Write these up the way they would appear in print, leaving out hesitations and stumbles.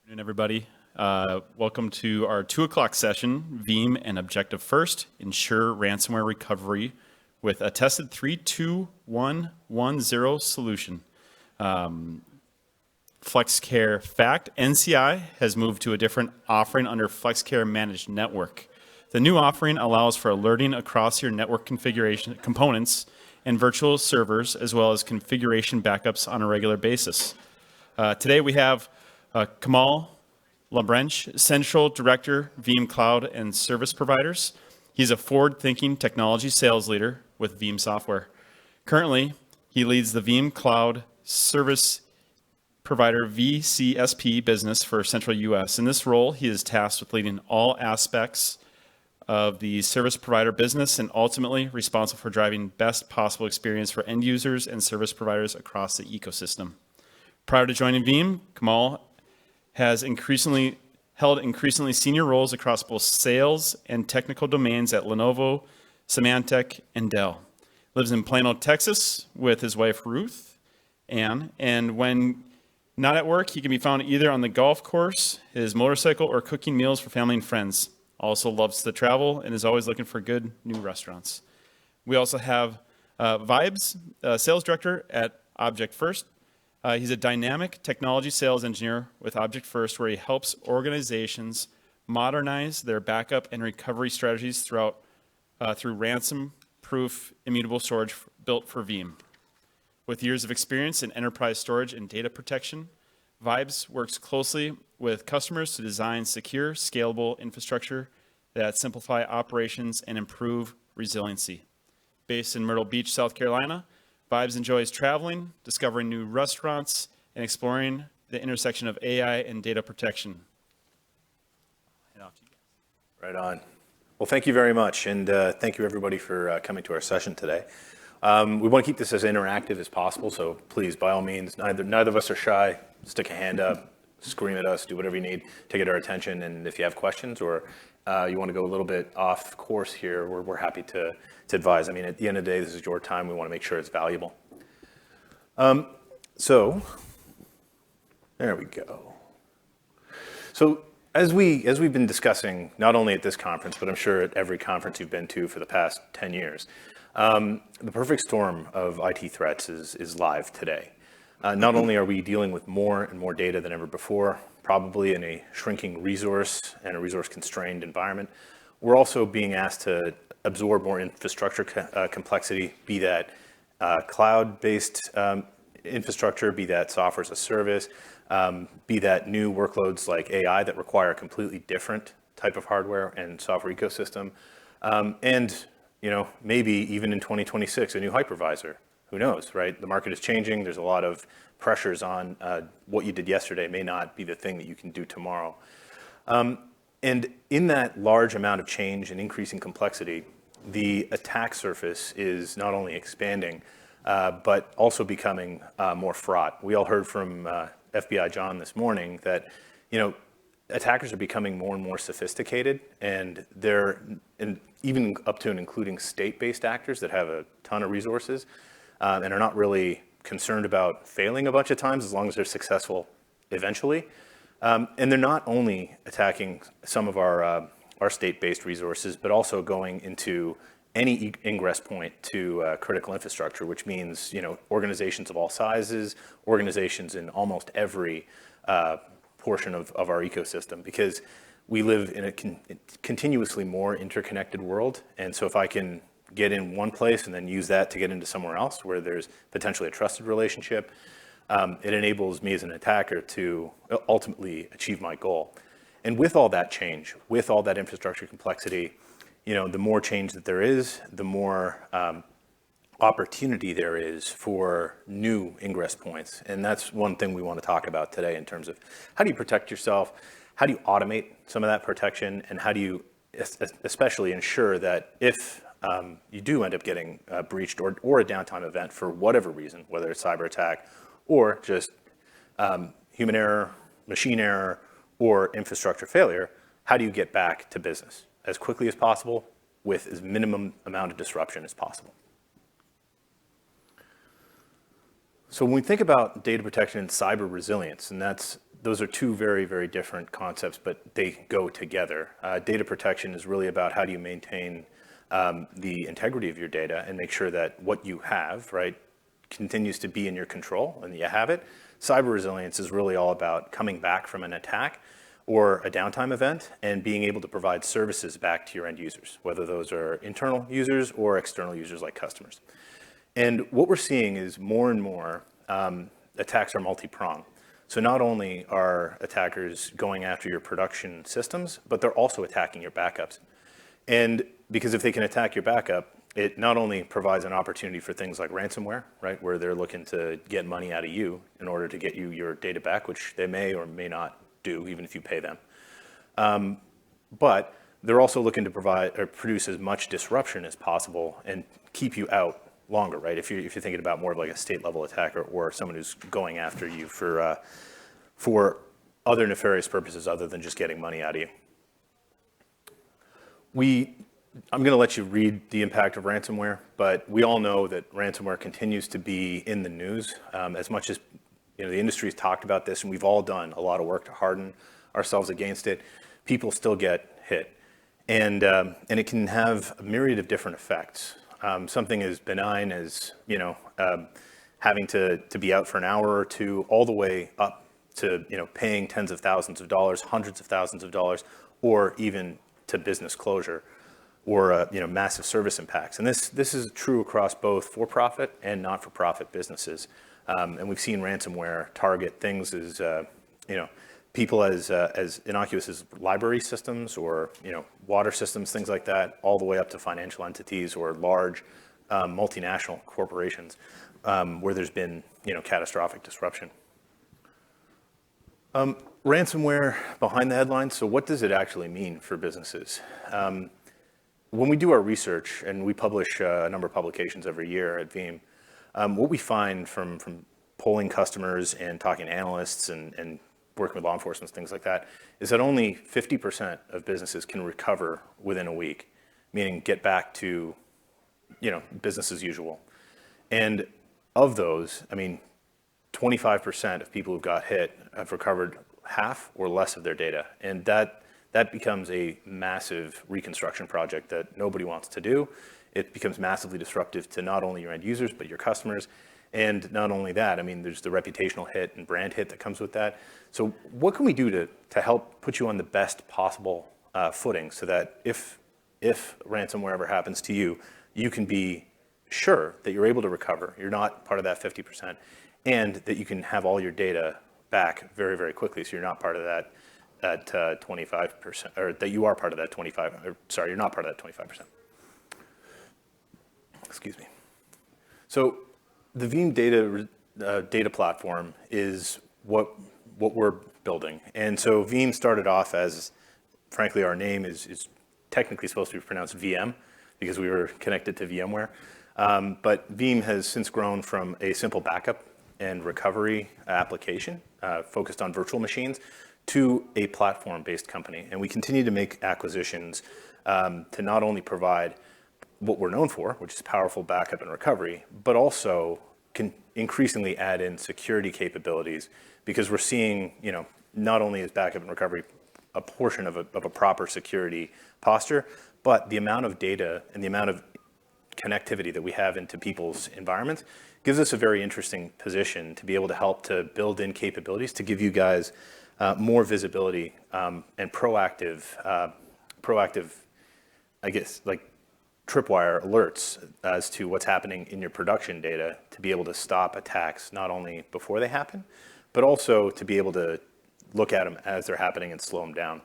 Good afternoon, everybody. Welcome to our 2 o'clock session, Veeam and Objective First, Ensure Ransomware Recovery with a tested 32110 solution. FlexCare Fact, NCI has moved to a different offering under FlexCare Managed Network. The new offering allows for alerting across your network configuration components and virtual servers, as well as configuration backups on a regular basis. Today we have Kamal, Labreche, Central Director, Veeam Cloud and Service Providers. He's a forward-thinking technology sales leader with Veeam Software. Currently, he leads the Veeam Cloud Service Provider VCSP business for Central US. In this role, he is tasked with leading all aspects of the service provider business and ultimately responsible for driving best possible experience for end users and service providers across the ecosystem. Prior to joining Veeam, Kamal has held increasingly senior roles across both sales and technical domains at Lenovo, Symantec, and Dell. Lives in Plano, Texas with his wife Ruth Ann, and when not at work, he can be found either on the golf course, his motorcycle, or cooking meals for family and friends. Also loves to travel and is always looking for good new restaurants. We also have Vaibhav, sales director at Object First. He's a dynamic technology sales engineer with Object First, where he helps organizations modernize their backup and recovery strategies through ransom-proof immutable storage built for Veeam. With years of experience in enterprise storage and data protection, Vaibhav works closely with customers to design secure, scalable infrastructure that simplify operations and improve resiliency. Based in Myrtle Beach, South Carolina, Vaibhav enjoys traveling, discovering new restaurants, and exploring the intersection of AI and data protection. Right on. Well, thank you very much, and thank you everybody for coming to our session today. We want to keep this as interactive as possible, so please, by all means, neither of us are shy. Stick a hand up, scream at us, do whatever you need to get our attention, and if you have questions or you want to go a little bit off course here, we're happy to advise. I mean, at the end of the day, this is your time. We want to make sure it's valuable. So there we go. So as we've been discussing, not only at this conference, but I'm sure at every conference you've been to for the past 10 years, the perfect storm of IT threats is live today. Not only are we dealing with more and more data than ever before, probably in a shrinking resource and a resource-constrained environment, we're also being asked to absorb more infrastructure complexity, be that cloud-based infrastructure, be that software as a service, be that new workloads like AI that require a completely different type of hardware and software ecosystem, and maybe even in 2026, a new hypervisor. Who knows, right? The market is changing. There's a lot of pressures on what you did yesterday may not be the thing that you can do tomorrow. And in that large amount of change and increasing complexity, the attack surface is not only expanding, but also becoming more fraught. We all heard from FBI John this morning that, attackers are becoming more and more sophisticated, and even up to and including state-based actors that have a ton of resources and are not really concerned about failing a bunch of times as long as they're successful eventually. And they're not only attacking some of our state-based resources, but also going into any ingress point to critical infrastructure, which means organizations of all sizes, organizations in almost every portion of our ecosystem, because we live in a continuously more interconnected world. And so if I can get in one place and then use that to get into somewhere else where there's potentially a trusted relationship, it enables me as an attacker to ultimately achieve my goal. And with all that change, with all that infrastructure complexity, the more change that there is, the more opportunity there is for new ingress points. And that's one thing we want to talk about today in terms of how do you protect yourself, how do you automate some of that protection, and how do you especially ensure that if you do end up getting breached or a downtime event for whatever reason, whether it's cyber attack or just human error, machine error, or infrastructure failure, how do you get back to business as quickly as possible with as minimum amount of disruption as possible? So when we think about data protection and cyber resilience, and that's those are two very, very different concepts, but they go together. Data protection is really about how do you maintain the integrity of your data and make sure that what you have, right, continues to be in your control and you have it. Cyber resilience is really all about coming back from an attack or a downtime event and being able to provide services back to your end users, whether those are internal users or external users like customers. And what we're seeing is more and more attacks are multi-pronged. So not only are attackers going after your production systems, but they're also attacking your backups. And because if they can attack your backup, it not only provides an opportunity for things like ransomware, right, where they're looking to get money out of you in order to get you your data back, which they may or may not do, even if you pay them. But they're also looking to provide or produce as much disruption as possible and keep you out longer, right? If you're thinking about more of like a state level attacker or someone who's going after you for other nefarious purposes other than just getting money out of you. I'm going to let you read the impact of ransomware, but we all know that ransomware continues to be in the news as much as the industry's talked about this, and we've all done a lot of work to harden ourselves against it. People still get hit, and it can have a myriad of different effects. Something as benign as having to be out for an hour or two, all the way up to paying tens of thousands of dollars, hundreds of thousands of dollars, or even to business closure, or massive service impacts. And this is true across both for-profit and not-for-profit businesses. And we've seen ransomware target things as people as innocuous as library systems or water systems, things like that, all the way up to financial entities or large multinational corporations where there's been catastrophic disruption. Ransomware behind the headlines. So what does it actually mean for businesses? When we do our research, and we publish a number of publications every year at Veeam, what we find from polling customers and talking to analysts and working with law enforcement, things like that, is that only 50% of businesses can recover within a week, meaning get back to business as usual. And of those, 25% of people who got hit have recovered half or less of their data. And that becomes a massive reconstruction project that nobody wants to do. It becomes massively disruptive to not only your end users, but your customers. And not only that, there's the reputational hit and brand hit that comes with that. So what can we do to help put you on the best possible footing so that if ransomware ever happens to you, you can be sure that you're able to recover, you're not part of that 50%, and that you can have all your data back very, very quickly, so you're not part of that 25%, or that you are part of that 25, or sorry, you're not part of that 25%. Excuse me. So the Veeam data platform is what we're building. And so Veeam started off as, frankly, our name is technically supposed to be pronounced VM because we were connected to VMware. But Veeam has since grown from a simple backup and recovery application focused on virtual machines to a platform-based company. And we continue to make acquisitions to not only provide what we're known for, which is powerful backup and recovery, but also can increasingly add in security capabilities because we're seeing, not only is backup and recovery a portion of a proper security posture, but the amount of data and the amount of connectivity that we have into people's environments gives us a very interesting position to be able to help to build in capabilities to give you guys more visibility and proactive, I guess, like tripwire alerts as to what's happening in your production data to be able to stop attacks not only before they happen, but also to be able to look at them as they're happening and slow them down.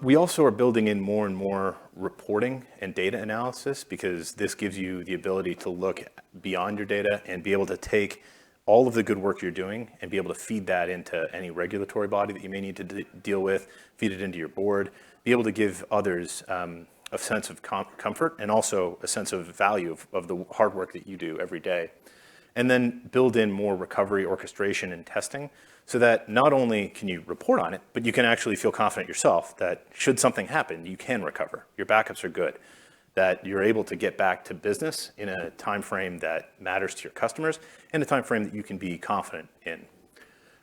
We also are building in more and more reporting and data analysis because this gives you the ability to look beyond your data and be able to take all of the good work you're doing and be able to feed that into any regulatory body that you may need to deal with, feed it into your board, be able to give others a sense of comfort and also a sense of value of the hard work that you do every day. And then build in more recovery orchestration and testing so that not only can you report on it, but you can actually feel confident yourself that should something happen, you can recover. Your backups are good, that you're able to get back to business in a time frame that matters to your customers and a time frame that you can be confident in.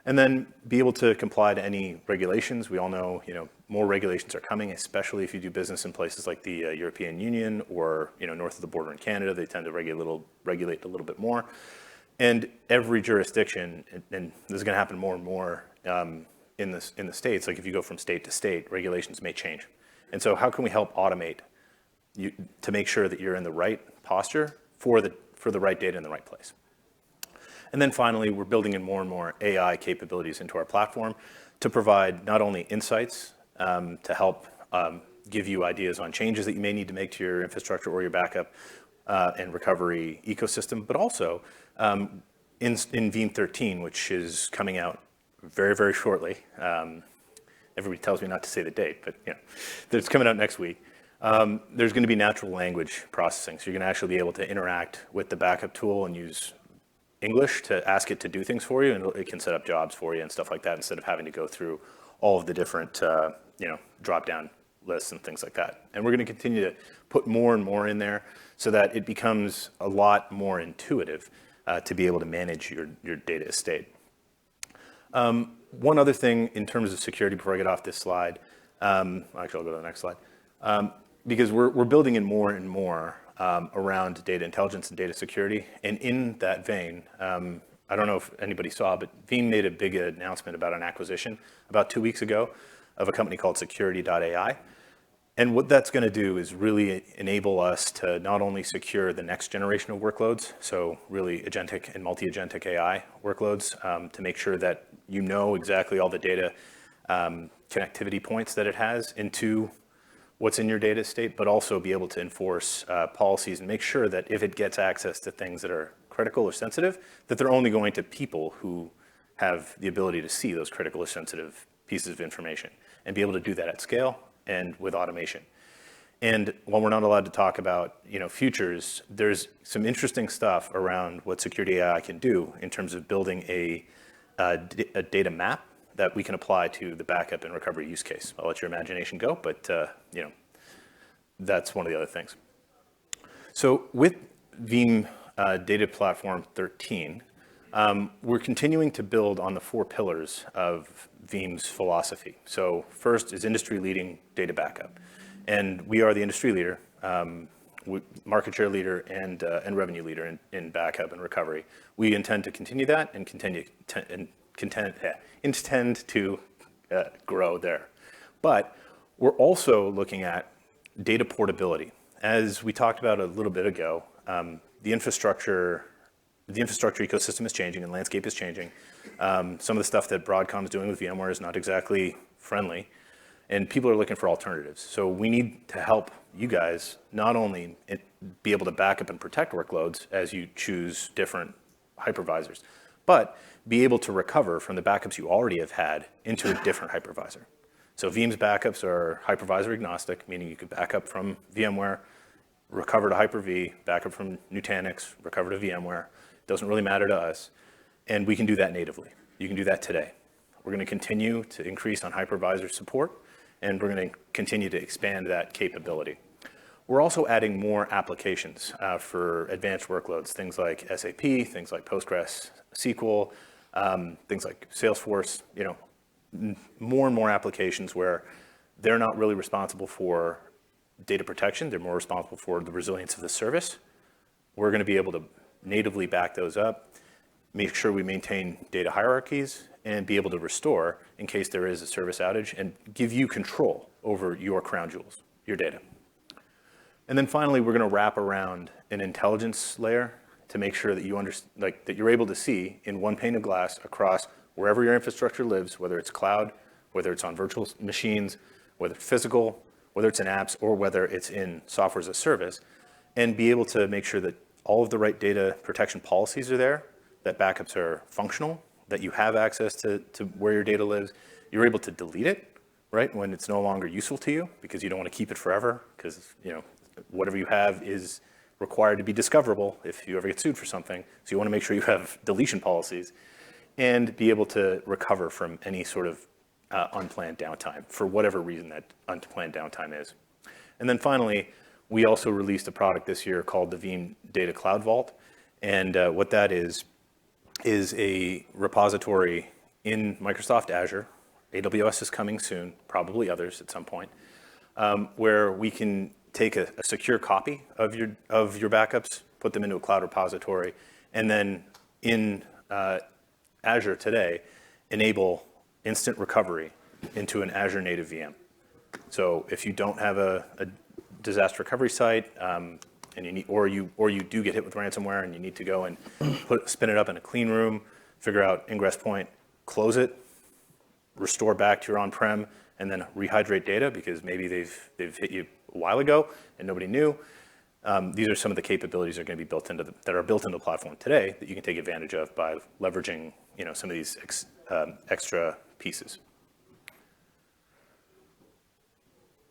And then be able to comply to any regulations. We all know, more regulations are coming, especially if you do business in places like the European Union or, north of the border in Canada. They tend to regulate a little bit more. And every jurisdiction, and this is going to happen more and more in the states, like if you go from state to state, regulations may change. And so how can we help automate to make sure that you're in the right posture for the right data in the right place? And then finally, we're building in more and more AI capabilities into our platform to provide not only insights to help give you ideas on changes that you may need to make to your infrastructure or your backup and recovery ecosystem, but also in Veeam 13, which is coming out very, very shortly. Everybody tells me not to say the date, but it's coming out next week. There's going to be natural language processing. So you're going to actually be able to interact with the backup tool and use English to ask it to do things for you, and it can set up jobs for you and stuff like that instead of having to go through all of the different drop-down lists and things like that. And we're going to continue to put more and more in there so that it becomes a lot more intuitive to be able to manage your data estate. One other thing in terms of security before I get off this slide, actually I'll go to the next slide, because we're building in more and more around data intelligence and data security. And in that vein, I don't know if anybody saw, but Veeam made a big announcement about an acquisition about 2 weeks ago of a company called security.ai. And what that's going to do is really enable us to not only secure the next generation of workloads, so really agentic and multi-agentic AI workloads, to make sure that you know exactly all the data connectivity points that it has into what's in your data estate, but also be able to enforce policies and make sure that if it gets access to things that are critical or sensitive, that they're only going to people who have the ability to see those critical or sensitive pieces of information and be able to do that at scale and with automation. And while we're not allowed to talk about futures, there's some interesting stuff around what security AI can do in terms of building a data map that we can apply to the backup and recovery use case. I'll let your imagination go, but that's one of the other things. So with Veeam Data Platform 13, we're continuing to build on the 4 pillars of Veeam's philosophy. So first is industry-leading data backup. And we are the industry leader, market share leader, and revenue leader in backup and recovery. We intend to continue that and intend to grow there. But we're also looking at data portability. As we talked about a little bit ago, the infrastructure ecosystem is changing and landscape is changing. Some of the stuff that Broadcom is doing with VMware is not exactly friendly, and people are looking for alternatives. So we need to help you guys not only be able to back up and protect workloads as you choose different hypervisors, but be able to recover from the backups you already have had into a different hypervisor. So Veeam's backups are hypervisor agnostic, meaning you could back up from VMware, recover to Hyper-V, back up from Nutanix, recover to VMware. Doesn't really matter to us. And we can do that natively. You can do that today. We're going to continue to increase on hypervisor support, and we're going to continue to expand that capability. We're also adding more applications for advanced workloads, things like SAP, things like Postgres, SQL, things like Salesforce, more and more applications where they're not really responsible for data protection. They're more responsible for the resilience of the service. We're going to be able to natively back those up, make sure we maintain data hierarchies, and be able to restore in case there is a service outage and give you control over your crown jewels, your data. And then finally, we're going to wrap around an intelligence layer to make sure that that you're able to see in one pane of glass across wherever your infrastructure lives, whether it's cloud, whether it's on virtual machines, whether it's physical, whether it's in apps, or whether it's in software as a service, and be able to make sure that all of the right data protection policies are there, that backups are functional, that you have access to where your data lives. You're able to delete it, right, when it's no longer useful to you because you don't want to keep it forever because, whatever you have is required to be discoverable if you ever get sued for something. So you want to make sure you have deletion policies and be able to recover from any sort of unplanned downtime for whatever reason that unplanned downtime is. And then finally, we also released a product this year called the Veeam Data Cloud Vault. And what that is a repository in Microsoft Azure. AWS is coming soon, probably others at some point, where we can take a secure copy of your backups, put them into a cloud repository, and then in Azure today, enable instant recovery into an Azure native VM. So if you don't have a disaster recovery site, and you need, or you do get hit with ransomware and you need to go and spin it up in a clean room, figure out ingress point, close it, restore back to your on-prem, and then rehydrate data because maybe they've hit you a while ago and nobody knew. These are some of the capabilities that are going to be built into that are built into the platform today that you can take advantage of by leveraging some of these extra pieces.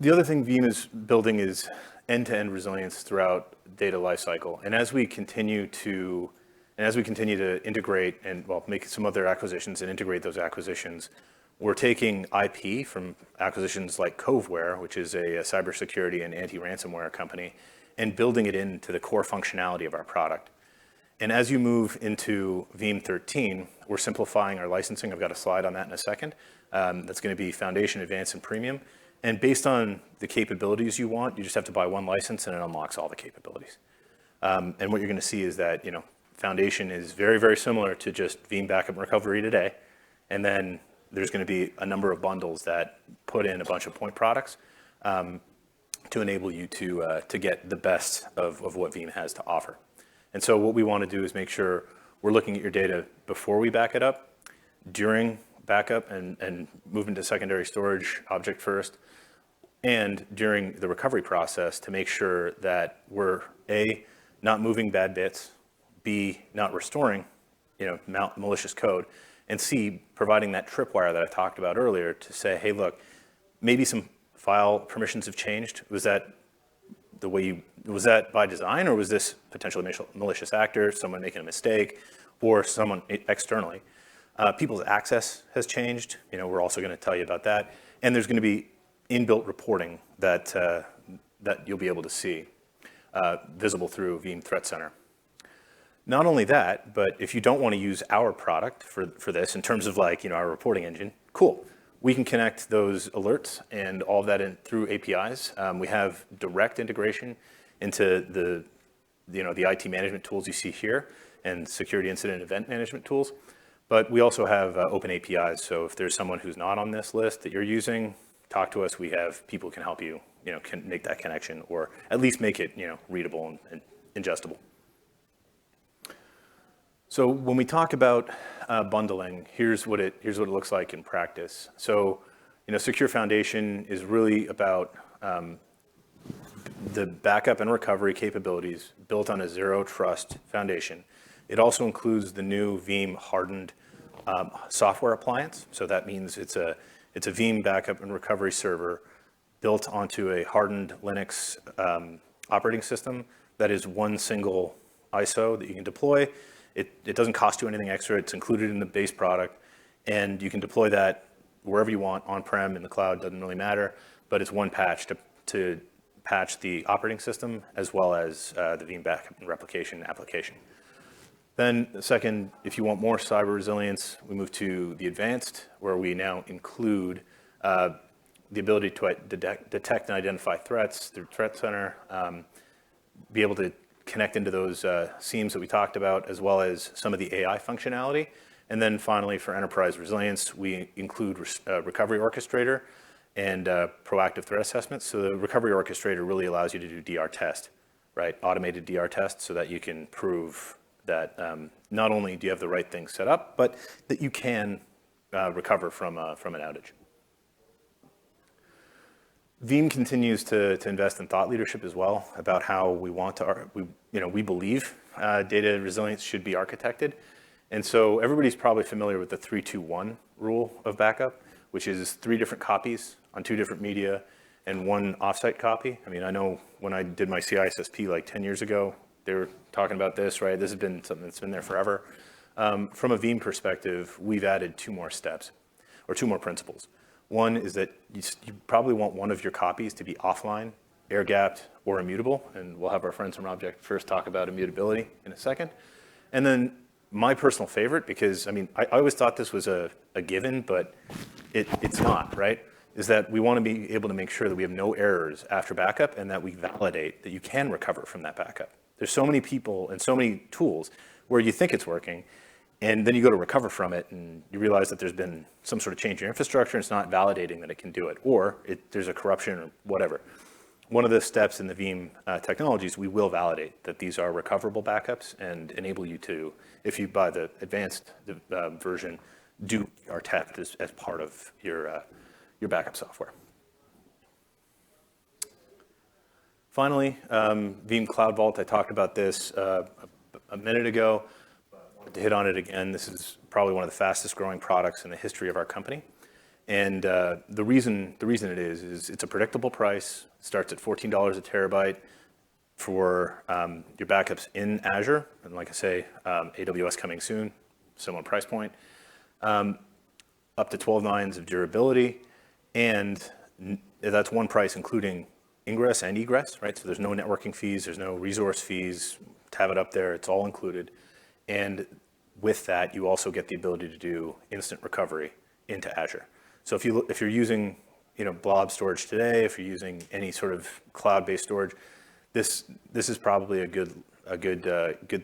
The other thing Veeam is building is end-to-end resilience throughout data lifecycle. And as we continue to integrate and make some other acquisitions and integrate those acquisitions, we're taking IP from acquisitions like Coveware, which is a cybersecurity and anti-ransomware company, and building it into the core functionality of our product. And as you move into Veeam 13, we're simplifying our licensing. I've got a slide on that in a second. That's going to be Foundation, Advanced, and Premium. And based on the capabilities you want, you just have to buy one license and it unlocks all the capabilities. And what you're going to see is that Foundation is very, very similar to just Veeam Backup and Recovery today. And then there's going to be a number of bundles that put in a bunch of point products to enable you to get the best of what Veeam has to offer. And so what we want to do is make sure we're looking at your data before we back it up, during backup and move into secondary storage object first, and during the recovery process to make sure that we're A, not moving bad bits, B, not restoring malicious code, and C, providing that tripwire that I talked about earlier to say, hey, look, maybe some file permissions have changed. Was that by design, or was this potentially malicious actor, someone making a mistake, or someone externally? People's access has changed. We're also going to tell you about that. And there's going to be inbuilt reporting that you'll be able to see visible through Veeam Threat Center. Not only that, but if you don't want to use our product for this in terms of our reporting engine, cool. We can connect those alerts and all of that in through APIs. We have direct integration into the IT management tools you see here and security incident event management tools. But we also have open APIs. So if there's someone who's not on this list that you're using, talk to us. We have people who can help you, can make that connection or at least make it, readable and ingestible. So when we talk about bundling, here's what it looks like in practice. So, Secure Foundation is really about the backup and recovery capabilities built on a zero trust foundation. It also includes the new Veeam hardened software appliance. So that means it's a Veeam backup and recovery server built onto a hardened Linux operating system that is one single ISO that you can deploy. It doesn't cost you anything extra. It's included in the base product, and you can deploy that wherever you want, on-prem, in the cloud, doesn't really matter, but it's one patch to patch the operating system as well as the Veeam backup and replication application. Then the second, if you want more cyber resilience, we move to the advanced, where we now include the ability to detect and identify threats through Threat Center, be able to connect into those seams that we talked about, as well as some of the AI functionality. And then finally, for enterprise resilience, we include Recovery Orchestrator and proactive threat assessment. So the Recovery Orchestrator really allows you to do DR test, right? Automated DR test, so that you can prove that not only do you have the right things set up, but that you can recover from an outage. Veeam continues to invest in thought leadership as well about how we believe data resilience should be architected. And so everybody's probably familiar with the 3-2-1 rule of backup, which is 3 different copies on 2 different media and 1 offsite copy. I mean, I know when I did my CISSP like 10 years ago, they were talking about this, right? This has been something that's been there forever. From a Veeam perspective, we've added 2 more steps or 2 more principles. One is that you probably want one of your copies to be offline, air-gapped, or immutable. And we'll have our friends from Object first talk about immutability in a second. And then my personal favorite, because I always thought this was a given, but it's not, right? Is that we want to be able to make sure that we have no errors after backup and that we validate that you can recover from that backup. There's so many people and so many tools where you think it's working, and then you go to recover from it and you realize that there's been some sort of change in your infrastructure and it's not validating that it can do it, or there's a corruption or whatever. One of the steps in the Veeam technologies, we will validate that these are recoverable backups and enable you to, if you buy the advanced version, do our test as part of your backup software. Finally, Veeam Cloud Vault, I talked about this a minute ago, but I wanted to hit on it again. This is probably one of the fastest growing products in the history of our company. And the reason it is it's a predictable price. It starts at $14 a terabyte for your backups in Azure. And like I say, AWS coming soon, similar price point. Up to 12 nines of durability. And that's one price including ingress and egress, right? So there's no networking fees, there's no resource fees to have it up there, it's all included. And with that, you also get the ability to do instant recovery into Azure. So if you're using blob storage today, if you're using any sort of cloud-based storage, this is probably a good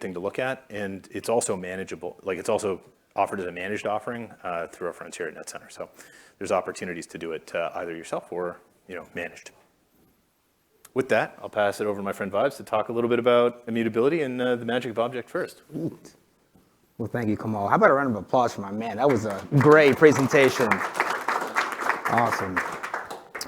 thing to look at. And it's also manageable, like it's also offered as a managed offering through our friends here at NetCenter. So there's opportunities to do it either yourself or managed. With that, I'll pass it over to my friend Vibes to talk a little bit about immutability and the magic of object first. Well, thank you, Kamal. How about a round of applause for my man? That was a great presentation. Awesome.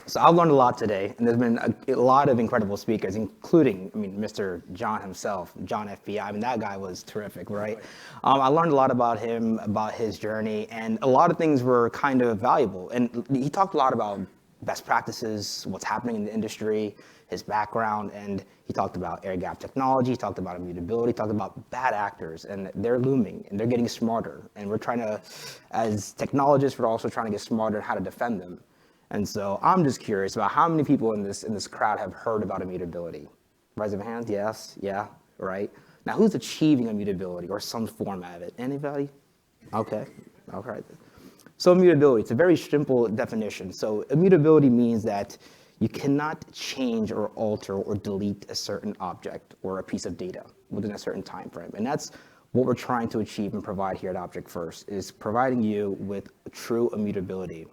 So I've learned a lot today, and there's been a lot of incredible speakers, including, Mr. John himself, John FBI. That guy was terrific, right? I learned a lot about him, about his journey, and a lot of things were kind of valuable. And he talked a lot about best practices, what's happening in the industry, his background, and he talked about air gap technology, he talked about immutability, he talked about bad actors, and they're looming, and they're getting smarter. And we're trying to, as technologists, we're also trying to get smarter on how to defend them. And so I'm just curious about how many people in this crowd have heard about immutability? Raise of hands, yes, yeah, right. Now who's achieving immutability or some form of it? Anybody? Okay, all right. So immutability, it's a very simple definition. So immutability means that you cannot change or alter or delete a certain object or a piece of data within a certain time frame. And that's what we're trying to achieve and provide here at Object First, is providing you with true immutability.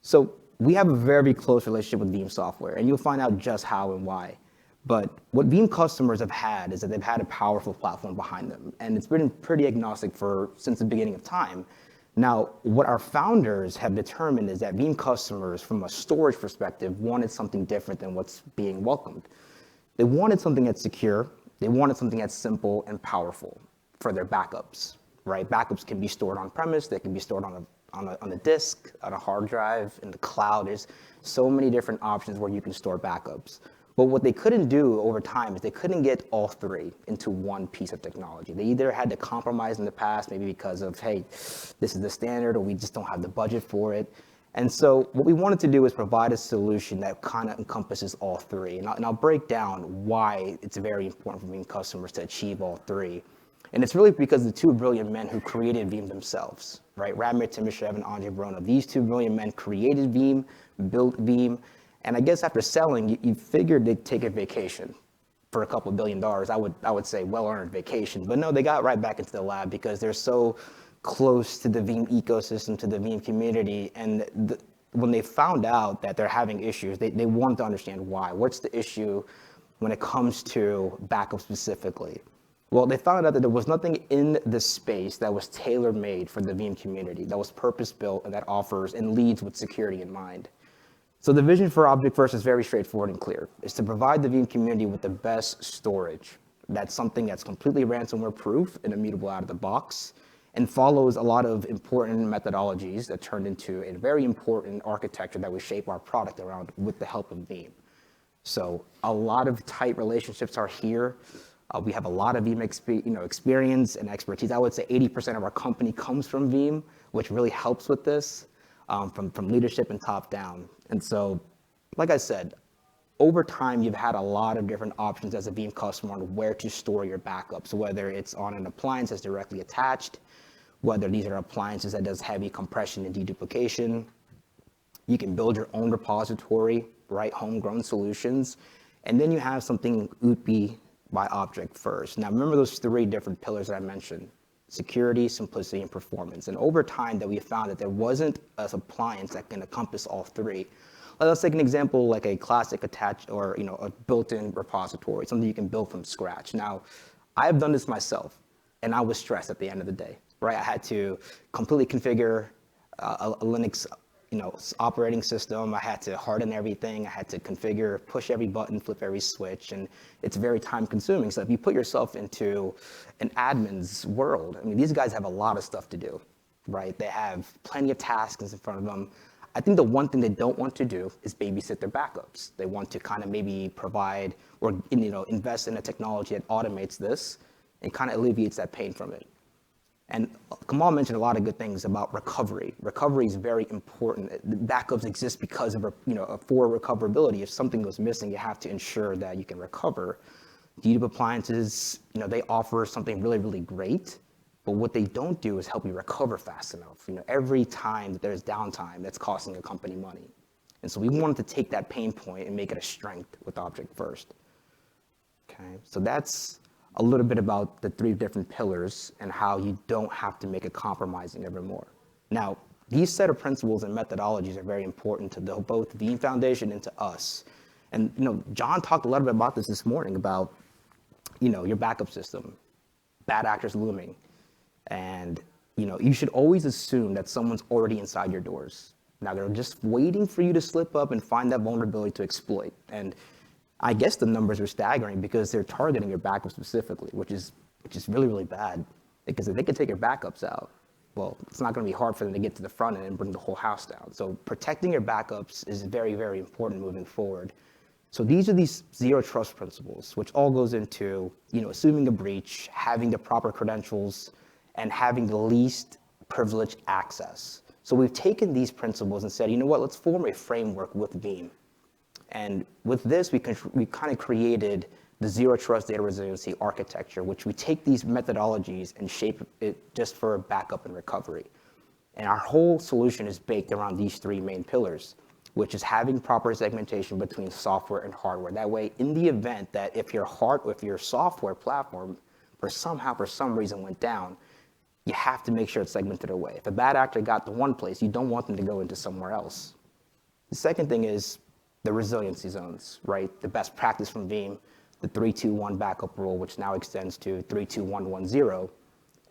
So we have a very close relationship with Veeam software, and you'll find out just how and why. But what Veeam customers have had is that they've had a powerful platform behind them, and it's been pretty agnostic since the beginning of time. Now, what our founders have determined is that Veeam customers, from a storage perspective, wanted something different than what's being welcomed. They wanted something that's secure, they wanted something that's simple and powerful for their backups, right? Backups can be stored on premise, they can be stored on a disk, on a hard drive, in the cloud. There's so many different options where you can store backups. But what they couldn't do over time is they couldn't get all three into one piece of technology. They either had to compromise in the past, maybe because of, hey, this is the standard, or we just don't have the budget for it. And so what we wanted to do is provide a solution that kind of encompasses all three. And I'll break down why it's very important for Veeam customers to achieve all three. And it's really because the two brilliant men who created Veeam themselves, right? Radmir Timashev and Andre Bruno. These two brilliant men created Veeam, built Veeam, and I guess after selling, you figured they'd take a vacation for a couple $1 billion. I would say well-earned vacation, but no, they got right back into the lab because they're so close to the Veeam ecosystem, to the Veeam community, and when they found out that they're having issues, they wanted to understand why. What's the issue when it comes to backup specifically? Well, they found out that there was nothing in the space that was tailor-made for the Veeam community, that was purpose-built, and that offers and leads with security in mind. So the vision for Object First is very straightforward and clear. It's to provide the Veeam community with the best storage. That's something that's completely ransomware-proof and immutable out of the box, and follows a lot of important methodologies that turned into a very important architecture that we shape our product around with the help of Veeam. So a lot of tight relationships are here. We have a lot of Veeam experience and expertise. I would say 80% of our company comes from Veeam, which really helps with this, from leadership and top down. And so, like I said, over time, you've had a lot of different options as a Veeam customer on where to store your backups, whether it's on an appliance that's directly attached, whether these are appliances that does heavy compression and deduplication. You can build your own repository, right, homegrown solutions. And then you have something Ootbi by Object First. Now, remember those three different pillars that I mentioned: security, simplicity, and performance. And over time, that we found that there wasn't an appliance that can encompass all three. Let's take an example like a classic attached or a built-in repository, something you can build from scratch. Now, I've done this myself, and I was stressed at the end of the day, right? I had to completely configure a Linux operating system. I had to harden everything. I had to configure, push every button, flip every switch, and it's very time consuming. So if you put yourself into an admin's world, I mean, these guys have a lot of stuff to do, right? They have plenty of tasks in front of them. I think the one thing they don't want to do is babysit their backups. They want to kind of maybe provide or invest in a technology that automates this and kind of alleviates that pain from it. And Kamal mentioned a lot of good things about recovery. Recovery is very important. Backups exist because of for recoverability. If something goes missing, you have to ensure that you can recover. Dedupe appliances, they offer something really, really great. But what they don't do is help you recover fast enough. Every time that there's downtime, that's costing a company money. And so we wanted to take that pain point and make it a strength with Object First. Okay, so that's a little bit about the three different pillars and how you don't have to make a compromising evermore. Now, these set of principles and methodologies are very important to both Veeam Foundation and to us. And John talked a little bit about this morning about your backup system, bad actors looming. And you should always assume that someone's already inside your doors. Now they're just waiting for you to slip up and find that vulnerability to exploit. And I guess the numbers are staggering because they're targeting your backup specifically, which is really, really bad. Because if they can take your backups out, well, it's not going to be hard for them to get to the front end and bring the whole house down. So protecting your backups is very, very important moving forward. So these are these zero trust principles, which all goes into assuming a breach, having the proper credentials, and having the least privileged access. So we've taken these principles and said, let's form a framework with Veeam. And with this, we kind of created the Zero Trust Data Resiliency architecture, which we take these methodologies and shape it just for backup and recovery. And our whole solution is baked around these three main pillars, which is having proper segmentation between software and hardware. That way, in the event that if your software platform for some reason went down, you have to make sure it's segmented away. If a bad actor got to one place, you don't want them to go into somewhere else. The second thing is the resiliency zones, right? The best practice from Veeam, the 3-2-1 backup rule, which now extends to 3-2-1-1-0.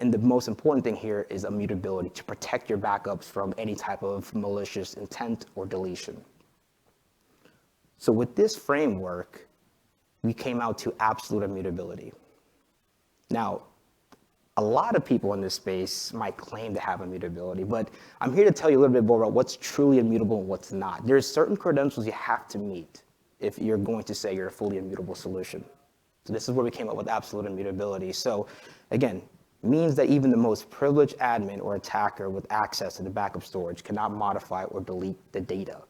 And the most important thing here is immutability, to protect your backups from any type of malicious intent or deletion. So with this framework, we came out to absolute immutability. Now, a lot of people in this space might claim to have immutability, but I'm here to tell you a little bit more about what's truly immutable and what's not. There's certain credentials you have to meet if you're going to say you're a fully immutable solution. So this is where we came up with absolute immutability. So again, means that even the most privileged admin or attacker with access to the backup storage cannot modify or delete the data.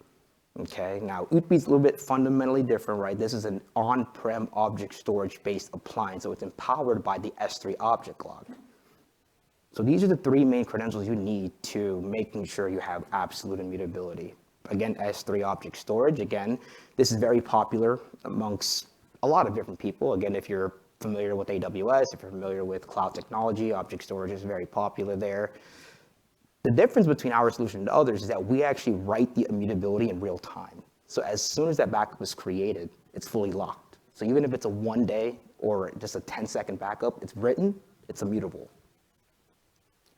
Okay, now Ootbi is a little bit fundamentally different, right? This is an on-prem object storage-based appliance, so it's empowered by the S3 object log. So these are the three main credentials you need to making sure you have absolute immutability. Again, S3 object storage, again, this is very popular amongst a lot of different people. Again, if you're familiar with AWS, if you're familiar with cloud technology, object storage is very popular there. The difference between our solution and others is that we actually write the immutability in real time. So as soon as that backup is created, it's fully locked. So even if it's a 1 day or just a 10-second backup, it's written, it's immutable.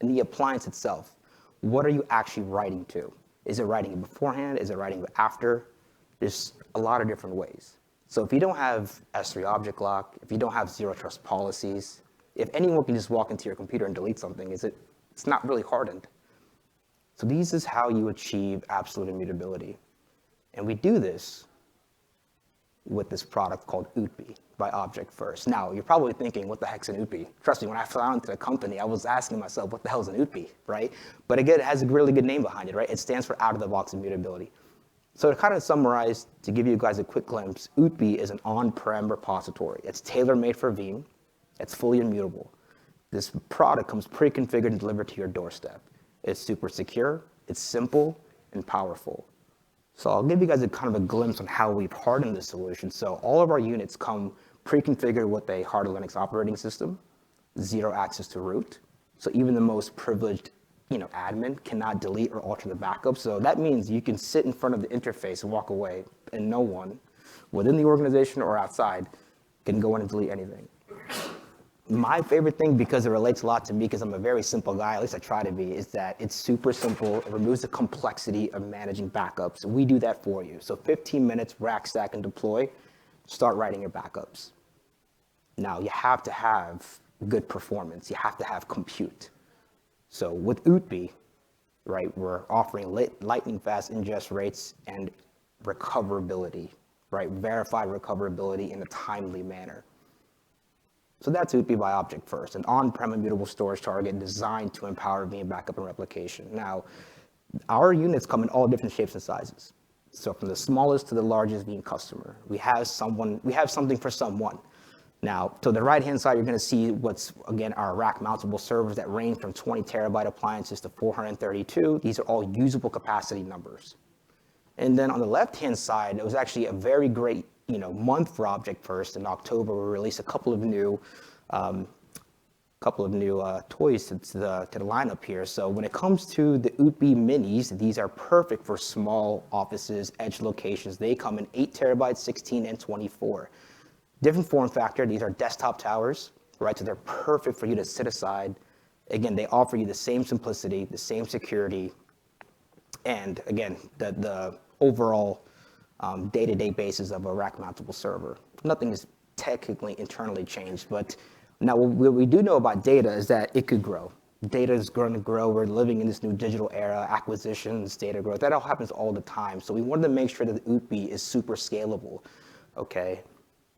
And the appliance itself, what are you actually writing to? Is it writing it beforehand? Is it writing it after? There's a lot of different ways. So if you don't have S3 object lock, if you don't have zero trust policies, if anyone can just walk into your computer and delete something, it's not really hardened. So this is how you achieve absolute immutability. And we do this with this product called Ootbi by Object First. Now, you're probably thinking, what the heck's an Ootbi? Trust me, when I found the company, I was asking myself, what the hell is an Ootbi, right? But again, it has a really good name behind it, right? It stands for out-of-the-box immutability. So to kind of summarize, to give you guys a quick glimpse, Ootbi is an on-prem repository. It's tailor-made for Veeam. It's fully immutable. This product comes pre-configured and delivered to your doorstep. It's super secure, it's simple, and powerful. So I'll give you guys a kind of a glimpse on how we've hardened this solution. So all of our units come pre-configured with a hard Linux operating system, zero access to root. So even the most privileged admin cannot delete or alter the backup. So that means you can sit in front of the interface and walk away, and no one within the organization or outside can go in and delete anything. My favorite thing, because it relates a lot to me, because I'm a very simple guy, at least I try to be, is that it's super simple. It removes the complexity of managing backups. We do that for you. So 15 minutes, rack, stack, and deploy. Start writing your backups. Now, you have to have good performance. You have to have compute. So with Ootbi, right, we're offering lightning fast ingest rates and recoverability, right, verified recoverability in a timely manner. So that's Ootbi by Object First, an on-prem immutable storage target designed to empower Veeam backup and replication. Now, our units come in all different shapes and sizes. So from the smallest to the largest Veeam customer, we have something for someone. Now, to the right-hand side, you're going to see what's, again, our rack-mountable servers that range from 20 terabyte appliances to 432. These are all usable capacity numbers. And then on the left-hand side, it was actually a very great month for Object First. In October, we released a couple of new toys to the lineup here. So when it comes to the Ootbi minis, these are perfect for small offices, edge locations. They come in 8 terabytes, 16, and 24. Different form factor. These are desktop towers, right? So they're perfect for you to sit aside. Again, they offer you the same simplicity, the same security, and again, the overall day-to-day basis of a rack-mountable server. Nothing is technically internally changed, but now what we do know about data is that it could grow. Data is going to grow. We're living in this new digital era, acquisitions, data growth. That all happens all the time. So we wanted to make sure that the Ootbi is super scalable, okay?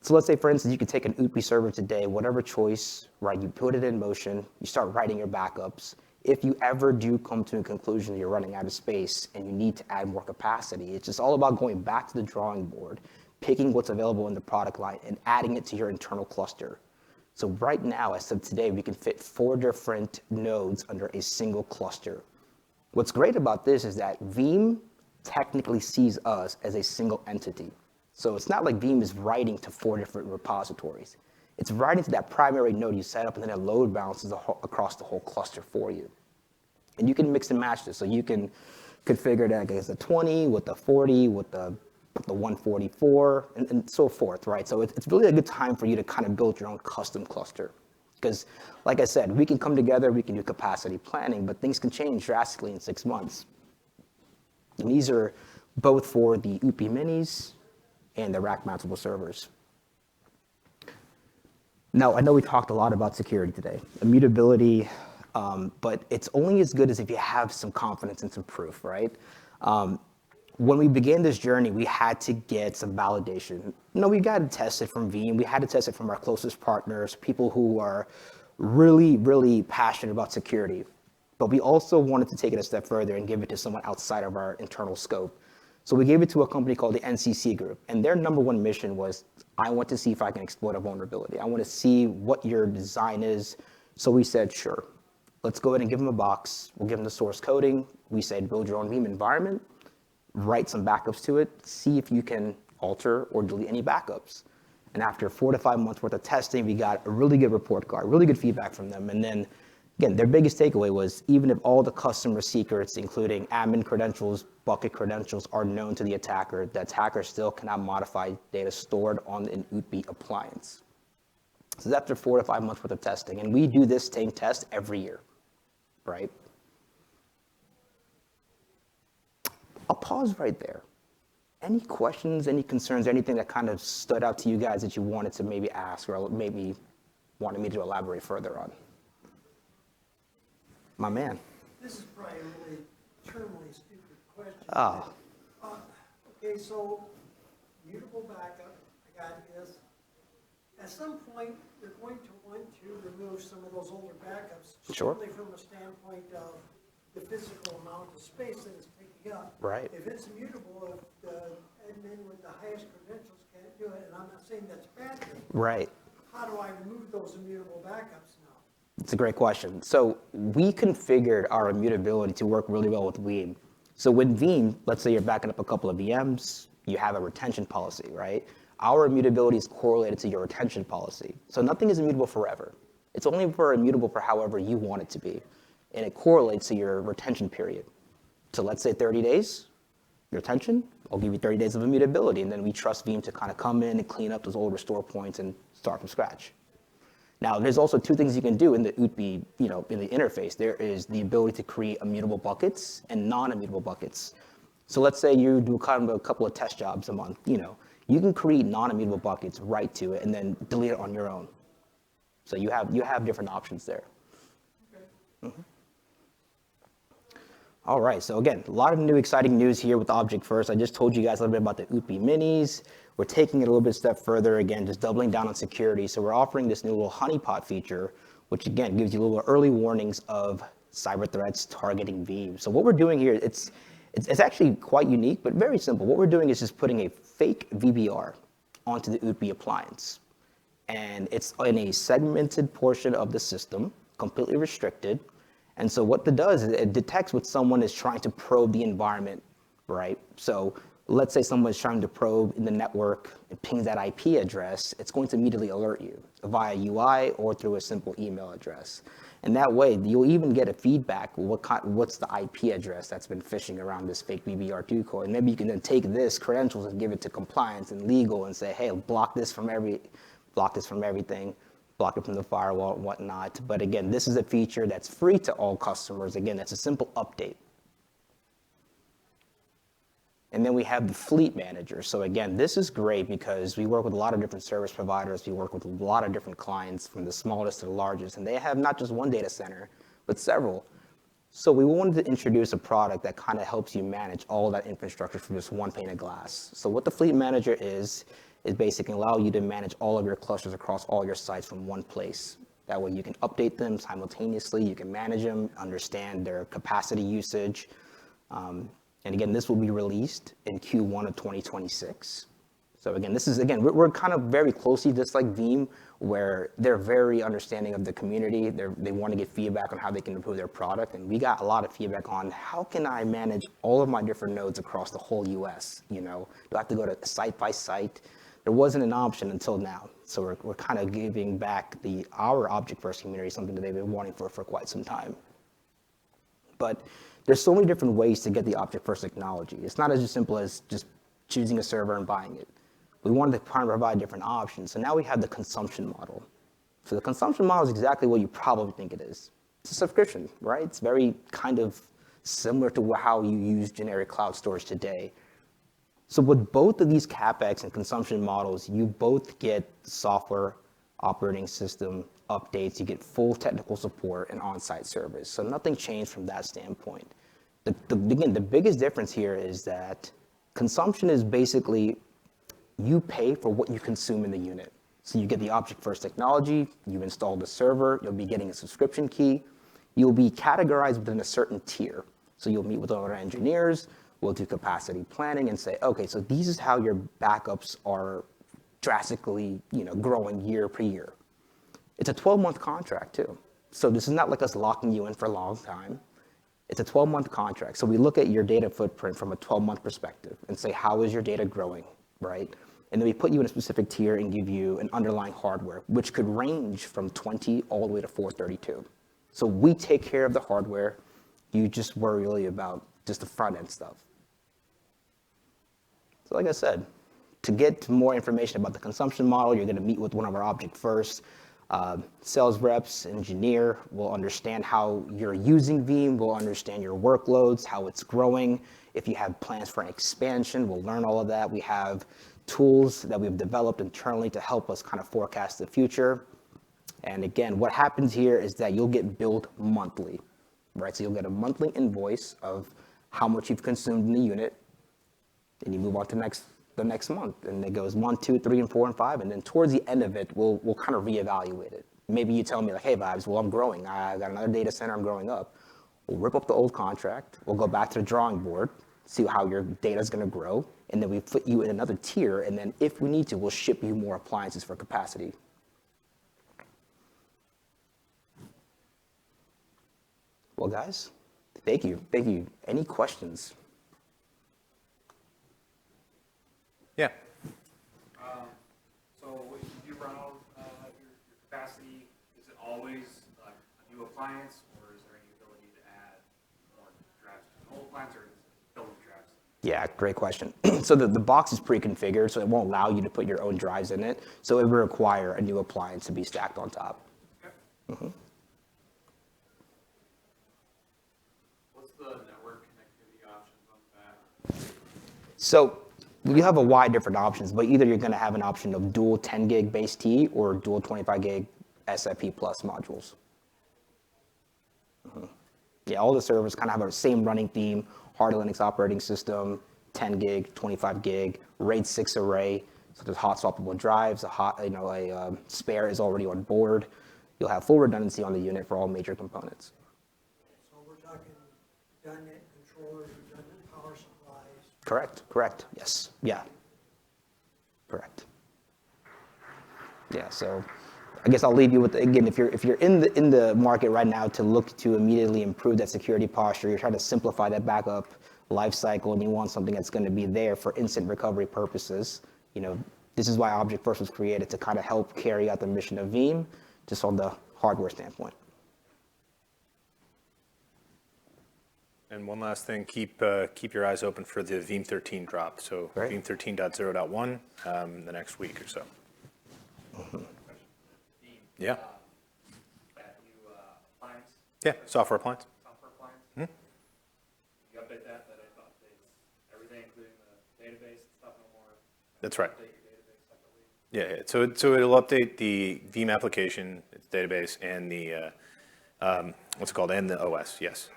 So let's say, for instance, you could take an Ootbi server today, whatever choice, right? You put it in motion, you start writing your backups. If you ever do come to a conclusion that you're running out of space and you need to add more capacity, it's just all about going back to the drawing board, picking what's available in the product line and adding it to your internal cluster. So right now, as of today, we can fit 4 different nodes under a single cluster. What's great about this is that Veeam technically sees us as a single entity. So it's not like Veeam is writing to 4 different repositories. It's writing to that primary node you set up, and then it load balances across the whole cluster for you. And you can mix and match this. So you can configure that against the 20, with the 40, with the 144, and so forth, right? So it's really a good time for you to kind of build your own custom cluster. Because, like I said, we can come together, we can do capacity planning, but things can change drastically in 6 months. And these are both for the Ootbi minis and the rack-mountable servers. Now, I know we talked a lot about security today, immutability, but it's only as good as if you have some confidence and some proof, right? When we began this journey, we had to get some validation. We got to test it from Veeam. We had to test it from our closest partners, people who are really, really passionate about security. But we also wanted to take it a step further and give it to someone outside of our internal scope. So we gave it to a company called the NCC Group, and their number one mission was, I want to see if I can exploit a vulnerability. I want to see what your design is. So we said, sure, let's go ahead and give them a box. We'll give them the source coding. We said, build your own Veeam environment, write some backups to it, see if you can alter or delete any backups. And after 4 to 5 months worth of testing, we got a really good report card, really good feedback from them. And then, again, their biggest takeaway was, even if all the customer secrets, including admin credentials, bucket credentials, are known to the attacker, the attacker still cannot modify data stored on an Ootbi appliance. So that's after 4 to 5 months worth of testing. And we do this same test every year, right? I'll pause right there. Any questions, any concerns, anything that kind of stood out to you guys that you wanted to maybe ask or maybe wanted me to elaborate further on? My man. This is probably a really terminally stupid question. Oh. Okay, so mutable backup, I got this. At some point, you're going to want to remove some of those older backups. Sure. Certainly from a standpoint of the physical amount of space that it's taking up. Right. If it's immutable, if the admin with the highest credentials can't do it, and I'm not saying that's a bad thing, Right. how do I remove those immutable backups now? It's a great question. So we configured our immutability to work really well with Veeam. So with Veeam, let's say you're backing up a couple of VMs, you have a retention policy, right? Our immutability is correlated to your retention policy. So nothing is immutable forever. It's only immutable for however you want it to be. And it correlates to your retention period. So let's say 30 days, retention, I'll give you 30 days of immutability. And then we trust Veeam to kind of come in and clean up those old restore points and start from scratch. Now, there's also two things you can do in the Ootbi, in the interface. There is the ability to create immutable buckets and non-immutable buckets. So let's say you do kind of a couple of test jobs a month, you can create non-immutable buckets, write to it, and then delete it on your own. So you have different options there. Okay. All right, so again, a lot of new exciting news here with Object First. I just told you guys a little bit about the Ootbi minis. We're taking it a little bit step further, again, just doubling down on security. So we're offering this new little honeypot feature, which again, gives you a little early warnings of cyber threats targeting Veeam. So what we're doing here, it's actually quite unique, but very simple. What we're doing is just putting a fake VBR onto the Ootbi appliance. And it's in a segmented portion of the system, completely restricted. And so what it does is it detects what someone is trying to probe the environment, right? So let's say someone is trying to probe in the network and pings that IP address, it's going to immediately alert you via UI or through a simple email address. And that way, you'll even get a feedback, what's the IP address that's been phishing around this fake BBR2 code. And maybe you can then take this credentials and give it to compliance and legal and say, hey, block this from everything, block it from the firewall and whatnot. But again, this is a feature that's free to all customers. Again, that's a simple update. And then we have the fleet manager. So again, this is great because we work with a lot of different service providers. We work with a lot of different clients from the smallest to the largest, and they have not just one data center, but several. So we wanted to introduce a product that kind of helps you manage all that infrastructure from just one pane of glass. So what the fleet manager is basically allow you to manage all of your clusters across all your sites from one place. That way you can update them simultaneously, you can manage them, understand their capacity usage. And again, this will be released in Q1 of 2026. So again, we're kind of very closely just like Veeam, where they're very understanding of the community. They want to get feedback on how they can improve their product. And we got a lot of feedback on how can I manage all of my different nodes across the whole US? Do I have to go to site by site? There wasn't an option until now. So we're kind of giving back our Object First community, something that they've been wanting for quite some time. But there's so many different ways to get the Object First technology. It's not as simple as just choosing a server and buying it. We wanted to kind of provide different options. So now we have the consumption model. So the consumption model is exactly what you probably think it is. It's a subscription, right? It's very kind of similar to how you use generic cloud storage today. So with both of these CapEx and consumption models, you both get software, operating system updates, you get full technical support and on-site service. So nothing changed from that standpoint. Again, the biggest difference here is that consumption is basically you pay for what you consume in the unit. So you get the Object First technology, you install the server, you'll be getting a subscription key, you'll be categorized within a certain tier. So you'll meet with our engineers, we'll do capacity planning and say, okay, so this is how your backups are drastically, growing year per year. It's a 12-month contract too. So this is not like us locking you in for a long time. It's a 12-month contract. So we look at your data footprint from a 12-month perspective and say, how is your data growing, right? And then we put you in a specific tier and give you an underlying hardware, which could range from 20 all the way to 432. So we take care of the hardware. You just worry really about just the front end stuff. So like I said, to get more information about the consumption model, you're going to meet with one of our Object First sales reps, engineer. Will understand how you're using Veeam. We'll understand your workloads, how it's growing. If you have plans for an expansion, we'll learn all of that. We have tools that we've developed internally to help us kind of forecast the future. And again, what happens here is that you'll get billed monthly, right? So you'll get a monthly invoice of how much you've consumed in the unit, and you move on to the next month, and it goes 1, 2, 3, and 4, and 5, and then towards the end of it, we'll kind of reevaluate it. Maybe you tell me like, hey, Vibes, well, I'm growing. I got another data center, I'm growing up. We'll rip up the old contract. We'll go back to the drawing board, see how your data is going to grow, and then we put you in another tier. And then if we need to, we'll ship you more appliances for capacity. Well, guys, thank you. Thank you. Any questions? Yeah. So when you run out your capacity, is it always a new appliance, or is there any ability to add more drives to an old appliance, or is it building drives? Yeah, great question. So the box is pre-configured, so it won't allow you to put your own drives in it. So it will require a new appliance to be stacked on top. Okay. What's the network connectivity options on that? So you have a wide different options, but either you're going to have an option of dual 10 gig base T or dual 25 gig SFP plus modules. Yeah, all the servers kind of have the same running theme, hard Linux operating system, 10 gig, 25 gig, RAID 6 array. So there's hot swappable drives, a spare is already on board. You'll have full redundancy on the unit for all major components. So we're talking redundant controllers, redundant power supplies. Correct, yes, yeah. Correct. Yeah, so I guess I'll leave you with, again, if you're in the market right now to look to immediately improve that security posture, you're trying to simplify that backup life cycle, and you want something that's going to be there for instant recovery purposes. This is why Object First was created, to kind of help carry out the mission of Veeam, just on the hardware standpoint. And one last thing, keep your eyes open for the Veeam 13 drop. So Right. Veeam 13.0.1 the next week or so. Yeah. That new appliance, Yeah, software appliance. software appliance? Hmm? You update that it updates everything, including the database and stuff, no more? That's right. Update your database separately? Yeah. So it'll update the Veeam application, its database, and the what's it called, and the OS. Yes.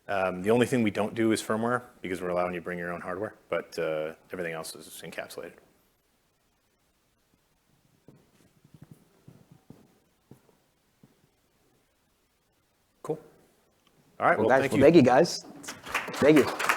The only thing we don't do is firmware, because we're allowing you to bring your own hardware, but everything else is encapsulated. Cool. All right. Well, Well, guys, thank you. thank you, guys. Thank you.